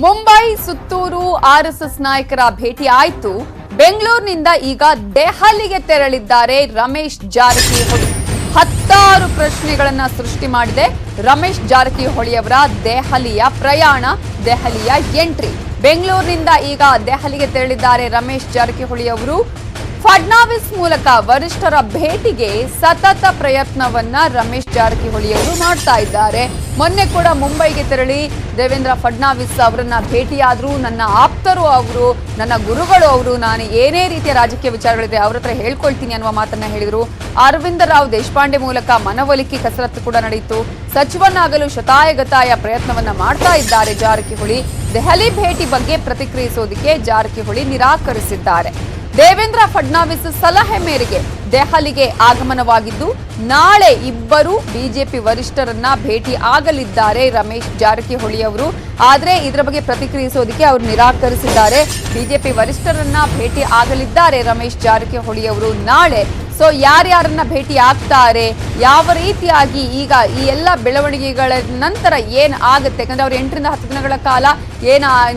Mumbai Suttur RSS ನಾಯಕರ ಭೇಟಿ ಆಯ್ತು. ಬೆಂಗಳೂರಿನಿಂದ ಈಗ ದೆಹಲಿಗೆ ತೆರಳಿದ್ದಾರೆ ರಮೇಶ್ ಜಾರಕಿಹೊಳಿ. 16 ಪ್ರಶ್ನೆಗಳನ್ನ ಸೃಷ್ಟಿ ಮಾಡಿದೆ ರಮೇಶ್ ಜಾರಕಿಹೊಳಿ ಅವರ ದೆಹಲಿಯ ಪ್ರಯಾಣ, ದೆಹಲಿಯ ಎಂಟ್ರಿ. ಬೆಂಗಳೂರಿನಿಂದ ಈಗ ದೆಹಲಿಗೆ ತೆರಳಿದ್ದಾರೆ ರಮೇಶ್ ಜಾರಕಿಹೊಳಿ ಅವರು. ಫಡ್ನವೀಸ್ ಮೂಲಕ ವರಿಷ್ಠರ ಭೇಟಿಗೆ ಸತತ ಪ್ರಯತ್ನವನ್ನ ರಮೇಶ್ ಜಾರಕಿಹೊಳಿ ಅವರು ಮಾಡ್ತಾ ಇದ್ದಾರೆ. ಮೊನ್ನೆ ಕೂಡ ಮುಂಬೈಗೆ ತೆರಳಿ ದೇವೇಂದ್ರ ಫಡ್ನವೀಸ್ ಅವರನ್ನ ಭೇಟಿಯಾದ್ರು. ನನ್ನ ಆಪ್ತರು ಅವರು, ನನ್ನ ಗುರುಗಳು ಅವರು, ನಾನು ಏನೇ ರೀತಿಯ ರಾಜಕೀಯ ವಿಚಾರಗಳಿದೆ ಅವ್ರ ಹತ್ರ ಹೇಳ್ಕೊಳ್ತೀನಿ ಅನ್ನುವ ಮಾತನ್ನ ಹೇಳಿದ್ರು. ಅರವಿಂದ ರಾವ್ ದೇಶಪಾಂಡೆ ಮೂಲಕ ಮನವೊಲಿಕೆ ಕಸರತ್ತು ಕೂಡ ನಡೆಯಿತು. ಸಚಿವನಾಗಲು ಶತಾಯಗತಾಯ ಪ್ರಯತ್ನವನ್ನ ಮಾಡ್ತಾ ಇದ್ದಾರೆ ಜಾರಕಿಹೊಳಿ. ದೆಹಲಿ ಭೇಟಿ ಬಗ್ಗೆ ಪ್ರತಿಕ್ರಿಯಿಸೋದಕ್ಕೆ ಜಾರಕಿಹೊಳಿ ನಿರಾಕರಿಸಿದ್ದಾರೆ. ದೇವೇಂದ್ರ ಫಡ್ನವೀಸ್ ಸಲಹೆ ಮೇರೆಗೆ ದೆಹಲಿಗೆ ಆಗಮನವಾಗಿದ್ದು, ನಾಳೆ ಇಬ್ಬರು ಬಿಜೆಪಿ ವರಿಷ್ಠರನ್ನ ಭೇಟಿ ಆಗಲಿದ್ದಾರೆ ರಮೇಶ್ ಜಾರಕಿಹೊಳಿ ಅವರು. ಆದ್ರೆ ಇದರ ಬಗ್ಗೆ ಪ್ರತಿಕ್ರಿಯಿಸೋದಕ್ಕೆ ಅವರು ನಿರಾಕರಿಸಿದ್ದಾರೆ. ಬಿಜೆಪಿ ವರಿಷ್ಠರನ್ನ ಭೇಟಿ ಆಗಲಿದ್ದಾರೆ ರಮೇಶ್ ಜಾರಕಿಹೊಳಿ ಅವರು ನಾಳೆ. ಸೊ ಯಾರ್ಯಾರನ್ನ ಭೇಟಿ ಆಗ್ತಾರೆ, ಯಾವ ರೀತಿಯಾಗಿ ಈಗ ಈ ಎಲ್ಲ ಬೆಳವಣಿಗೆಗಳ ನಂತರ ಏನ್ ಆಗುತ್ತೆ, ಯಾಕಂದ್ರೆ ಅವ್ರು 8 ರಿಂದ 10 ದಿನಗಳ ಕಾಲ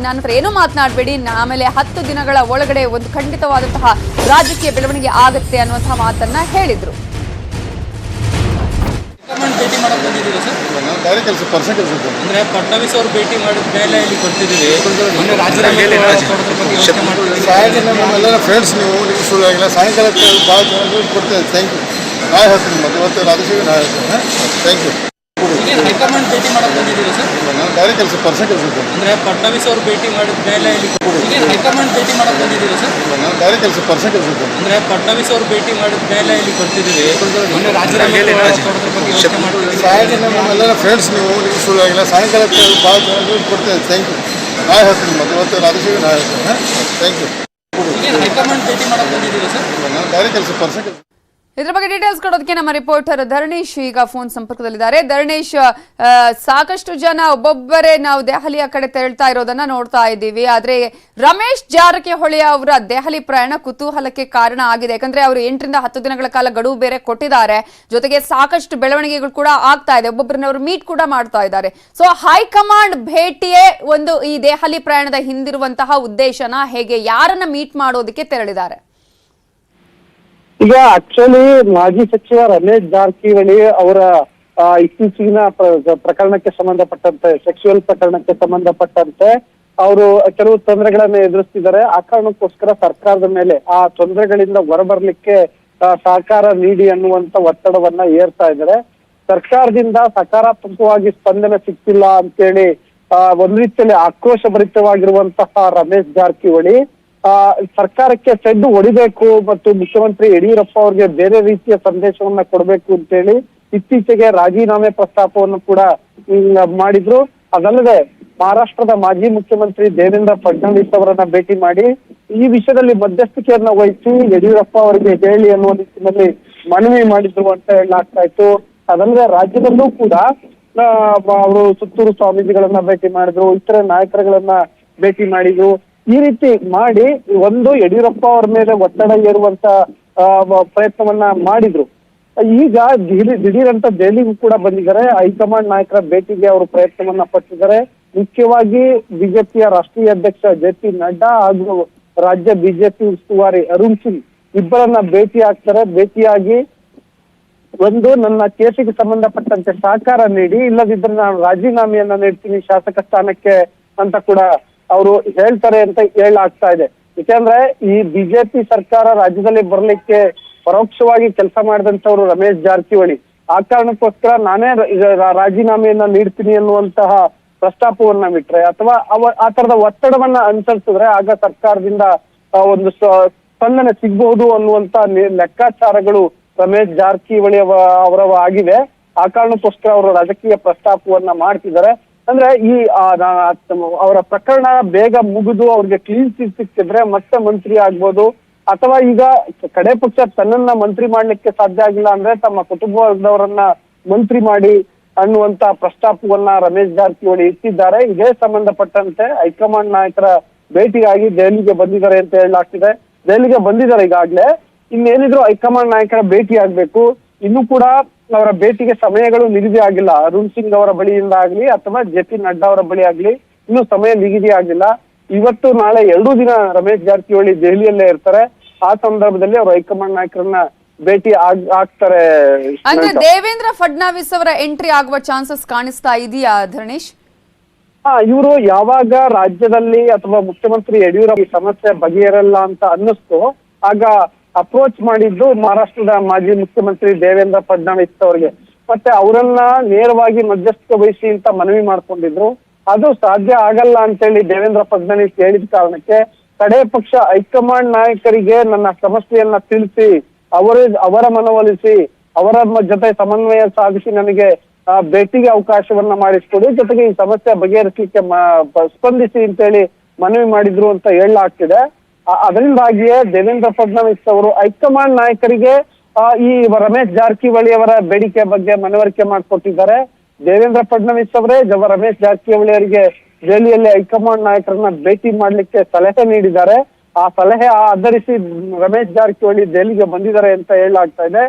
ನನ್ನ ಹತ್ರ ಏನೂ ಮಾತನಾಡಬೇಡಿ, ಆಮೇಲೆ 10 ದಿನಗಳ ಒಳಗಡೆ ಒಂದು ಖಂಡಿತವಾದಂತಹ ರಾಜಕೀಯ ಬೆಳವಣಿಗೆ ಆಗುತ್ತೆ ಅನ್ನುವಂತಹ ಮಾತನ್ನ ಹೇಳಿದ್ರು. ಭೇಟಿ ಮಾಡಕ್ ಬಂದಿದ್ದೀರಾ ಸರ್? ಬೇರೆ ಕೆಲಸ ಪರ್ಸೆಂಟ್ ಅಂದ್ರೆ ಫಡ್ನವೀಸ್ ಅವರು ಭೇಟಿ ಮಾಡಿದ ಮೇಲೆ ಇಲ್ಲಿ ಬರ್ತಿದ್ದೀವಿ. ನಮ್ಮೆಲ್ಲ ಫ್ರೆಂಡ್ಸ್ ನೀವು ಶುರು ಆಗಿಲ್ಲ. ಸಾಯಂಕಾಲಕ್ಕೆ ಭಾಳ ಜನ ಕೊಡ್ತೇವೆ. Thank you. ನಾಳೆ ಹೇಳ್ತೀನಿ ಮತ್ತೆ ಇವತ್ತು ರಾಜಶೇಖರ್ ನಾಳೆ ಹೇಳ್ತೀನಿ. Thank you. ಹೈಕಮಾಂಡ್ ಭೇಟಿ ಮಾಡಕ್ ಬಂದಿದ್ದೀರಾ ಸರ್? ಬೇರೆ ಕೆಲಸ ಪರ್ಸೆಂಟ್ ಅಂದ್ರೆ ಫಡ್ನವೀಸ್ ಅವರು ಭೇಟಿ ಮಾಡಿದ ಮೇಲೆ ಇಲ್ಲಿ ಹೈಕಮಾಂಡ್ ಭೇಟಿ ಮಾಡಕ್ ಬಂದಿದ್ದೀರಾ ಸರ್? ಬೇರೆ ಕೆಲಸ ಪರ್ಸೆಂಟ್ ಅಂದ್ರೆ ಫಡ್ನವೀಸ್ ಅವರು ಭೇಟಿ ಮಾಡಿದ ಮೇಲೆ ಇಲ್ಲಿ ಬರ್ತಿದ್ದೀವಿ. ನಮ್ಮೆಲ್ಲ ಫ್ರೆಂಡ್ಸ್ ನೀವು ಶುರು ಆಗಿಲ್ಲ. ಸಾಯಂಕಾಲಕ್ಕೆ ಭಾಳ ಜನ ಕೊಡ್ತೇವೆ. Thank you. ನಾಳೆ ಹೇಳ್ತೀನಿ ಮತ್ತೆ ಇವತ್ತು ರಾಜಶೇಖರ್ ನಾಳೆ ಹೇಳ್ತೀನಿ. Thank you. ಹೈಕಮಾಂಡ್ ಭೇಟಿ ಮಾಡಕ್ ಬಂದಿದ್ದೀರಾ ಸರ್? ಬೇರೆ ಕೆಲಸ ಪರ್ಸೆಂಟ್. ಇದ್ರ ಬಗ್ಗೆ ಡೀಟೇಲ್ಸ್ ಕೊಡೋದಕ್ಕೆ ನಮ್ಮ ರಿಪೋರ್ಟರ್ ಧರಣೇಶ್ ಈಗ ಫೋನ್ ಸಂಪರ್ಕದಲ್ಲಿದ್ದಾರೆ. ಧರಣೇಶ್, ಸಾಕಷ್ಟು ಜನ ಒಬ್ಬೊಬ್ಬರೇ ನಾವು ದೆಹಲಿಯ ಕಡೆ ತೆರಳ್ತಾ ಇರೋದನ್ನ ನೋಡ್ತಾ ಇದ್ದೀವಿ. ಆದ್ರೆ ರಮೇಶ್ ಜಾರಕಿಹೊಳಿ ಅವರ ದೆಹಲಿ ಪ್ರಯಾಣ ಕುತೂಹಲಕ್ಕೆ ಕಾರಣ ಆಗಿದೆ. ಯಾಕಂದ್ರೆ ಅವರು 8 ರಿಂದ 10 ದಿನಗಳ ಕಾಲ ಗಡುವು ಬೇರೆ ಕೊಟ್ಟಿದ್ದಾರೆ. ಜೊತೆಗೆ ಸಾಕಷ್ಟು ಬೆಳವಣಿಗೆಗಳು ಕೂಡ ಆಗ್ತಾ ಇದೆ. ಒಬ್ಬೊಬ್ಬರನ್ನ ಅವರು ಮೀಟ್ ಕೂಡ ಮಾಡ್ತಾ ಇದ್ದಾರೆ. ಸೊ ಹೈಕಮಾಂಡ್ ಭೇಟಿಯೇ ಒಂದು ಈ ದೆಹಲಿ ಪ್ರಯಾಣದ ಹಿಂದಿರುವಂತಹ ಉದ್ದೇಶನ ಹೇಗೆ, ಯಾರನ್ನ ಮೀಟ್ ಮಾಡೋದಕ್ಕೆ ತೆರಳಿದ್ದಾರೆ? ಈಗ ಆಕ್ಚುಲಿ ಮಾಜಿ ಸಚಿವ ರಮೇಶ್ ಜಾರಕಿಹೊಳಿ ಅವರ ಇತ್ತೀಚಿನ ಪ್ರಕರಣಕ್ಕೆ ಸಂಬಂಧಪಟ್ಟಂತೆ, ಸೆಕ್ಸುವಲ್ ಪ್ರಕರಣಕ್ಕೆ ಸಂಬಂಧಪಟ್ಟಂತೆ ಅವರು ಕೆಲವು ತೊಂದರೆಗಳನ್ನ ಎದುರಿಸ್ತಿದ್ದಾರೆ. ಆ ಕಾರಣಕ್ಕೋಸ್ಕರ ಸರ್ಕಾರದ ಮೇಲೆ ಆ ತೊಂದರೆಗಳಿಂದ ಹೊರಬರ್ಲಿಕ್ಕೆ ಸಹಕಾರ ನೀಡಿ ಅನ್ನುವಂತ ಒತ್ತಡವನ್ನ ಏರ್ತಾ ಇದ್ದಾರೆ. ಸರ್ಕಾರದಿಂದ ಸಕಾರಾತ್ಮಕವಾಗಿ ಸ್ಪಂದನೆ ಸಿಗ್ತಿಲ್ಲ ಅಂತೇಳಿ ಒಂದ್ ರೀತಿಯಲ್ಲಿ ಆಕ್ರೋಶಭರಿತವಾಗಿರುವಂತಹ ರಮೇಶ್ ಜಾರಕಿಹೊಳಿ ಸರ್ಕಾರಕ್ಕೆ ಸೆಡ್ಡು ಹೊಡಿಬೇಕು ಮತ್ತು ಮುಖ್ಯಮಂತ್ರಿ ಯಡಿಯೂರಪ್ಪ ಅವರಿಗೆ ಬೇರೆ ರೀತಿಯ ಸಂದೇಶವನ್ನ ಕೊಡಬೇಕು ಅಂತೇಳಿ ಇತ್ತೀಚೆಗೆ ರಾಜೀನಾಮೆ ಪ್ರಸ್ತಾಪವನ್ನು ಕೂಡ ಮಾಡಿದ್ರು. ಅದಲ್ಲದೆ ಮಹಾರಾಷ್ಟ್ರದ ಮಾಜಿ ಮುಖ್ಯಮಂತ್ರಿ ದೇವೇಂದ್ರ ಫಡ್ನವೀಸ್ ಅವರನ್ನ ಭೇಟಿ ಮಾಡಿ ಈ ವಿಷಯದಲ್ಲಿ ಮಧ್ಯಸ್ಥಿಕೆಯನ್ನ ವಹಿಸಿ ಯಡಿಯೂರಪ್ಪ ಅವರಿಗೆ ಹೇಳಿ ಅನ್ನುವ ನಿಟ್ಟಿನಲ್ಲಿ ಮನವಿ ಮಾಡಿದ್ರು ಅಂತ ಹೇಳಲಾಗ್ತಾ ಇತ್ತು. ಅದಲ್ಲದೆ ರಾಜ್ಯದಲ್ಲೂ ಕೂಡ ಅವರು ಸುತ್ತೂರು ಸ್ವಾಮೀಜಿಗಳನ್ನ ಭೇಟಿ ಮಾಡಿದ್ರು, ಇತರೆ ನಾಯಕರುಗಳನ್ನ ಭೇಟಿ ಮಾಡಿದ್ರು. ಈ ರೀತಿ ಮಾಡಿ ಒಂದು ಯಡಿಯೂರಪ್ಪ ಅವರ ಮೇಲೆ ಒತ್ತಡ ಏರುವಂತ ಪ್ರಯತ್ನವನ್ನ ಮಾಡಿದ್ರು. ಈಗ ದಿಢೀರಂತ ದೆಹಲಿಗೂ ಕೂಡ ಬಂದಿದ್ದಾರೆ. ಹೈಕಮಾಂಡ್ ನಾಯಕರ ಭೇಟಿಗೆ ಅವರು ಪ್ರಯತ್ನವನ್ನ ಪಟ್ಟಿದ್ದಾರೆ. ಮುಖ್ಯವಾಗಿ ಬಿಜೆಪಿಯ ರಾಷ್ಟ್ರೀಯ ಅಧ್ಯಕ್ಷ JP ನಡ್ಡಾ ಹಾಗೂ ರಾಜ್ಯ ಬಿಜೆಪಿ ಉಸ್ತುವಾರಿ ಅರುಣ್ ಸಿಂಗ್ ಇಬ್ಬರನ್ನ ಭೇಟಿ ಆಗ್ತಾರೆ. ಭೇಟಿಯಾಗಿ ಒಂದು, ನನ್ನ ಕೇಸಿಗೆ ಸಂಬಂಧಪಟ್ಟಂತೆ ಸಹಕಾರ ನೀಡಿ, ಇಲ್ಲದಿದ್ರೆ ನಾನು ರಾಜೀನಾಮೆಯನ್ನ ನೀಡ್ತೀನಿ ಶಾಸಕ ಸ್ಥಾನಕ್ಕೆ ಅಂತ ಕೂಡ ಅವರು ಹೇಳ್ತಾರೆ ಅಂತ ಹೇಳಲಾಗ್ತಾ ಇದೆ. ಯಾಕಂದ್ರೆ ಈ ಬಿಜೆಪಿ ಸರ್ಕಾರ ರಾಜ್ಯದಲ್ಲಿ ಬರ್ಲಿಕ್ಕೆ ಪರೋಕ್ಷವಾಗಿ ಕೆಲಸ ಮಾಡಿದಂತವ್ರು ರಮೇಶ್ ಜಾರಕಿಹೊಳಿ. ಆ ಕಾರಣಕ್ಕೋಸ್ಕರ ನಾನೇ ರಾಜೀನಾಮೆಯನ್ನ ನೀಡ್ತೀನಿ ಅನ್ನುವಂತಹ ಪ್ರಸ್ತಾಪವನ್ನ ಬಿಟ್ರೆ ಅಥವಾ ಆ ತರದ ಒತ್ತಡವನ್ನ ಅನುಸರಿಸಿದ್ರೆ ಆಗ ಸರ್ಕಾರದಿಂದ ಒಂದು ಸ್ಪಂದನೆ ಸಿಗಬಹುದು ಅನ್ನುವಂತ ಲೆಕ್ಕಾಚಾರಗಳು ರಮೇಶ್ ಜಾರಕಿಹೊಳಿ ಅವರ ಆಗಿದೆ. ಆ ಕಾರಣಕ್ಕೋಸ್ಕರ ಅವರು ರಾಜಕೀಯ ಪ್ರಸ್ತಾಪವನ್ನ ಮಾಡ್ತಿದ್ದಾರೆ. ಅಂದ್ರೆ ಈ ಅವರ ಪ್ರಕರಣ ಬೇಗ ಮುಗಿದು ಅವ್ರಿಗೆ ಕ್ಲೀನ್ ಚಿಟ್ ಸಿಕ್ಕಿದ್ರೆ ಮತ್ತೆ ಮಂತ್ರಿ ಆಗ್ಬೋದು, ಅಥವಾ ಈಗ ಕಡೆ ಪಕ್ಷ ತನ್ನನ್ನ ಮಂತ್ರಿ ಮಾಡ್ಲಿಕ್ಕೆ ಸಾಧ್ಯ ಆಗಿಲ್ಲ ಅಂದ್ರೆ ತಮ್ಮ ಕುಟುಂಬದವರನ್ನ ಮಂತ್ರಿ ಮಾಡಿ ಅನ್ನುವಂತ ಪ್ರಸ್ತಾಪವನ್ನ ರಮೇಶ್ ಜಾರಕಿಹೊಳಿ ಇಟ್ಟಿದ್ದಾರೆ. ಇದೇ ಸಂಬಂಧಪಟ್ಟಂತೆ ಹೈಕಮಾಂಡ್ ನಾಯಕರ ಭೇಟಿಗಾಗಿ ದೆಹಲಿಗೆ ಬಂದಿದ್ದಾರೆ ಅಂತ ಹೇಳಲಾಗ್ತಿದೆ. ದೆಹಲಿಗೆ ಬಂದಿದ್ದಾರೆ ಈಗಾಗ್ಲೇ. ಇನ್ನೇನಿದ್ರು ಹೈಕಮಾಂಡ್ ನಾಯಕರ ಭೇಟಿ ಆಗ್ಬೇಕು. ಇನ್ನು ಕೂಡ ಅವರ ಭೇಟಿಗೆ ಸಮಯಗಳು ನಿಗದಿ ಆಗಿಲ್ಲ. ಅರುಣ್ ಸಿಂಗ್ ಅವರ ಬಳಿಯಿಂದ ಆಗ್ಲಿ ಅಥವಾ JP ನಡ್ಡಾ ಅವರ ಬಳಿ ಆಗ್ಲಿ ಇನ್ನು ಸಮಯ ನಿಗದಿ ಆಗಿಲ್ಲ. ಇವತ್ತು ನಾಳೆ 2 ದಿನ ರಮೇಶ್ ಜಾರಕಿಹೊಳಿ ದೆಹಲಿಯಲ್ಲೇ ಇರ್ತಾರೆ. ಆ ಸಂದರ್ಭದಲ್ಲಿ ಅವರು ಹೈಕಮಾಂಡ್ ನಾಯಕರನ್ನ ಭೇಟಿ ಆಗ್ತಾರೆ. ಅಂದ್ರೆ ದೇವೇಂದ್ರ ಫಡ್ನವೀಸ್ ಅವರ ಎಂಟ್ರಿ ಆಗುವ ಚಾನ್ಸಸ್ ಕಾಣಿಸ್ತಾ ಇದೆಯಾ ಧರಣೇಶ್? ಇವರು ಯಾವಾಗ ರಾಜ್ಯದಲ್ಲಿ ಅಥವಾ ಮುಖ್ಯಮಂತ್ರಿ ಯಡಿಯೂರಪ್ಪ ಈ ಸಮಸ್ಯೆ ಬಗೆಹರಲ್ಲ ಅಂತ ಅನ್ನಿಸ್ತು, ಆಗ ಅಪ್ರೋಚ್ ಮಾಡಿದ್ದು ಮಹಾರಾಷ್ಟ್ರದ ಮಾಜಿ ಮುಖ್ಯಮಂತ್ರಿ ದೇವೇಂದ್ರ ಫಡ್ನವೀಸ್ ಅವರಿಗೆ. ಮತ್ತೆ ಅವರನ್ನ ನೇರವಾಗಿ ಮಧ್ಯಸ್ಥಿಕೆ ವಹಿಸಿ ಅಂತ ಮನವಿ ಮಾಡ್ಕೊಂಡಿದ್ರು. ಅದು ಸಾಧ್ಯ ಆಗಲ್ಲ ಅಂತೇಳಿ ದೇವೇಂದ್ರ ಫಡ್ನವೀಸ್ ಹೇಳಿದ ಕಾರಣಕ್ಕೆ ಕಡೆ ಪಕ್ಷ ಹೈಕಮಾಂಡ್ ನಾಯಕರಿಗೆ ನನ್ನ ಸಮಸ್ಯೆಯನ್ನ ತಿಳಿಸಿ ಅವರ ಮನವೊಲಿಸಿ ಅವರ ಜೊತೆ ಸಮನ್ವಯ ಸಾಧಿಸಿ ನನಗೆ ಭೇಟಿಗೆ ಅವಕಾಶವನ್ನ ಮಾಡಿಸ್ಕೊಡಿ, ಜೊತೆಗೆ ಈ ಸಮಸ್ಯೆ ಬಗೆಹರಿಸಲಿಕ್ಕೆ ಸ್ಪಂದಿಸಿ ಅಂತೇಳಿ ಮನವಿ ಮಾಡಿದ್ರು ಅಂತ ಹೇಳಲಾಗ್ತಿದೆ. ಅದರಿಂದಾಗಿಯೇ ದೇವೇಂದ್ರ ಫಡ್ನವೀಸ್ ಅವರು ಹೈಕಮಾಂಡ್ ನಾಯಕರಿಗೆ ಈ ರಮೇಶ್ ಜಾರಕಿಹೊಳಿ ಅವರ ಬೇಡಿಕೆ ಬಗ್ಗೆ ಮನವರಿಕೆ ಮಾಡಿಕೊಟ್ಟಿದ್ದಾರೆ. ದೇವೇಂದ್ರ ಫಡ್ನವೀಸ್ ಅವರೇ ರಮೇಶ್ ಜಾರಕಿಹೊಳಿ ಅವರಿಗೆ ದೆಹಲಿಯಲ್ಲಿ ಹೈಕಮಾಂಡ್ ನಾಯಕರನ್ನ ಭೇಟಿ ಮಾಡ್ಲಿಕ್ಕೆ ಸಲಹೆ ನೀಡಿದ್ದಾರೆ. ಆ ಸಲಹೆ ಆಧರಿಸಿ ರಮೇಶ್ ಜಾರಕಿಹೊಳಿ ದೆಹಲಿಗೆ ಬಂದಿದ್ದಾರೆ ಅಂತ ಹೇಳಲಾಗ್ತಾ ಇದೆ.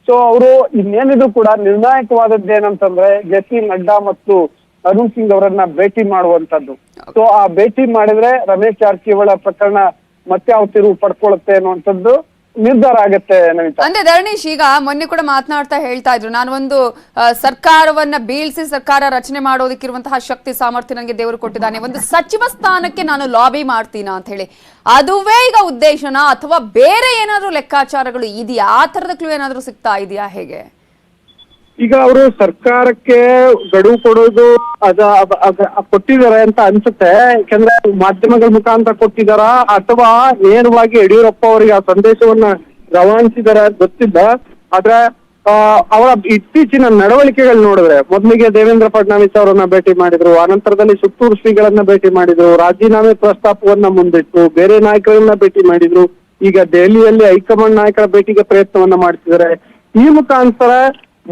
ಸೊ ಅವರು ಇನ್ನೇನಿದ್ರು ಕೂಡ ನಿರ್ಣಾಯಕವಾದದ್ದು ಏನಂತಂದ್ರೆ ಜೆ.ಪಿ. ನಡ್ಡಾ ಮತ್ತು ಅರುಣ್ ಸಿಂಗ್ ಅವರನ್ನ ಭೇಟಿ ಮಾಡುವಂತದ್ದು. ಸೊ ಆ ಭೇಟಿ ಮಾಡಿದ್ರೆ ರಮೇಶ್ ಜಾರಕಿಹೊಳಿ ಪ್ರಕರಣ ಮತ್ತೆ ಯಾವ ತಿರುವು ಪಡ್ಕೊಳ್ಳುತ್ತೆ ಅನ್ನುವಂಥದ್ದು ನಿರ್ಧಾರ ಆಗತ್ತೆ. ಅಂದ್ರೆ ಧರಣೇಶ್, ಈಗ ಮೊನ್ನೆ ಕೂಡ ಮಾತನಾಡ್ತಾ ಹೇಳ್ತಾ ಇದ್ರು, ನಾನು ಒಂದು ಸರ್ಕಾರವನ್ನ ಬೀಳ್ಸಿ ಸರ್ಕಾರ ರಚನೆ ಮಾಡೋದಕ್ಕಿರುವಂತಹ ಶಕ್ತಿ ಸಾಮರ್ಥ್ಯ ನನಗೆ ದೇವರು ಕೊಟ್ಟಿದ್ದಾನೆ, ಒಂದು ಸಚಿವ ಸ್ಥಾನಕ್ಕೆ ನಾನು ಲಾಬಿ ಮಾಡ್ತೀನಾ ಅಂತ ಹೇಳಿ. ಅದುವೇ ಈಗ ಉದ್ದೇಶನಾ ಅಥವಾ ಬೇರೆ ಏನಾದ್ರೂ ಲೆಕ್ಕಾಚಾರಗಳು ಇದೆಯಾ? ಆ ತರದ ಕ್ಲೂ ಏನಾದ್ರೂ ಸಿಗ್ತಾ ಇದೆಯಾ? ಹೇಗೆ ಈಗ ಅವರು ಸರ್ಕಾರಕ್ಕೆ ಗಡುವು ಕೊಡೋದು ಕೊಟ್ಟಿದ್ದಾರೆ ಅಂತ ಅನ್ಸುತ್ತೆ. ಯಾಕಂದ್ರೆ ಮಾಧ್ಯಮಗಳ ಮುಖಾಂತರ ಕೊಟ್ಟಿದಾರ ಅಥವಾ ನೇರವಾಗಿ ಯಡಿಯೂರಪ್ಪ ಅವರಿಗೆ ಆ ಸಂದೇಶವನ್ನ ರವಾನಿಸಿದಾರ ಗೊತ್ತಿಲ್ಲ. ಆದ್ರೆ ಅವರ ಇತ್ತೀಚಿನ ನಡವಳಿಕೆಗಳು ನೋಡಿದ್ರೆ, ಮೊದಲಿಗೆ ದೇವೇಂದ್ರ ಫಡ್ನವೀಸ್ ಅವರನ್ನ ಭೇಟಿ ಮಾಡಿದ್ರು, ಅನಂತರದಲ್ಲಿ ಸುತ್ತೂರು ಶ್ರೀಗಳನ್ನ ಭೇಟಿ ಮಾಡಿದ್ರು, ರಾಜೀನಾಮೆ ಪ್ರಸ್ತಾಪವನ್ನ ಮುಂದಿಟ್ಟು ಬೇರೆ ನಾಯಕರನ್ನ ಭೇಟಿ ಮಾಡಿದ್ರು, ಈಗ ದೆಹಲಿಯಲ್ಲಿ ಹೈಕಮಾಂಡ್ ನಾಯಕರ ಭೇಟಿಗೆ ಪ್ರಯತ್ನವನ್ನ ಮಾಡ್ತಿದ್ದಾರೆ. ಈ ಮುಖಾಂತರ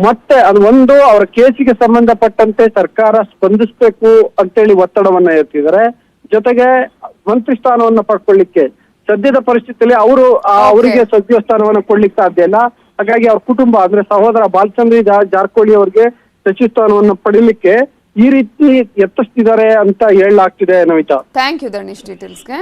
ಮತ್ತೆ ಅದು ಒಂದು ಅವರ ಕೇಸಿಗೆ ಸಂಬಂಧಪಟ್ಟಂತೆ ಸರ್ಕಾರ ಸ್ಪಂದಿಸಬೇಕು ಅಂತೇಳಿ ಒತ್ತಡವನ್ನ ಎತ್ತಿದ್ದಾರೆ. ಜೊತೆಗೆ ಮಂತ್ರಿ ಸ್ಥಾನವನ್ನ ಪಡ್ಕೊಳ್ಳಿಕ್ಕೆ ಸದ್ಯದ ಪರಿಸ್ಥಿತಿಯಲ್ಲಿ ಅವರಿಗೆ ಸಚಿವ ಸ್ಥಾನವನ್ನ ಕೊಡ್ಲಿಕ್ಕೆ ಸಾಧ್ಯ ಇಲ್ಲ. ಹಾಗಾಗಿ ಅವ್ರ ಕುಟುಂಬ ಅಂದ್ರೆ ಸಹೋದರ ಬಾಲಚಂದ್ರ ಜಾರಕಿಹೊಳಿ ಅವರಿಗೆ ಸಚಿವ ಸ್ಥಾನವನ್ನ ಪಡಿಲಿಕ್ಕೆ ಈ ರೀತಿ ಯತ್ನಿಸ್ತಿದ್ದಾರೆ ಅಂತ ಹೇಳಲಾಗ್ತಿದೆ. Navitha, thank you Dharanesh ಡೀಟೇಲ್ಸ್ಗೆ.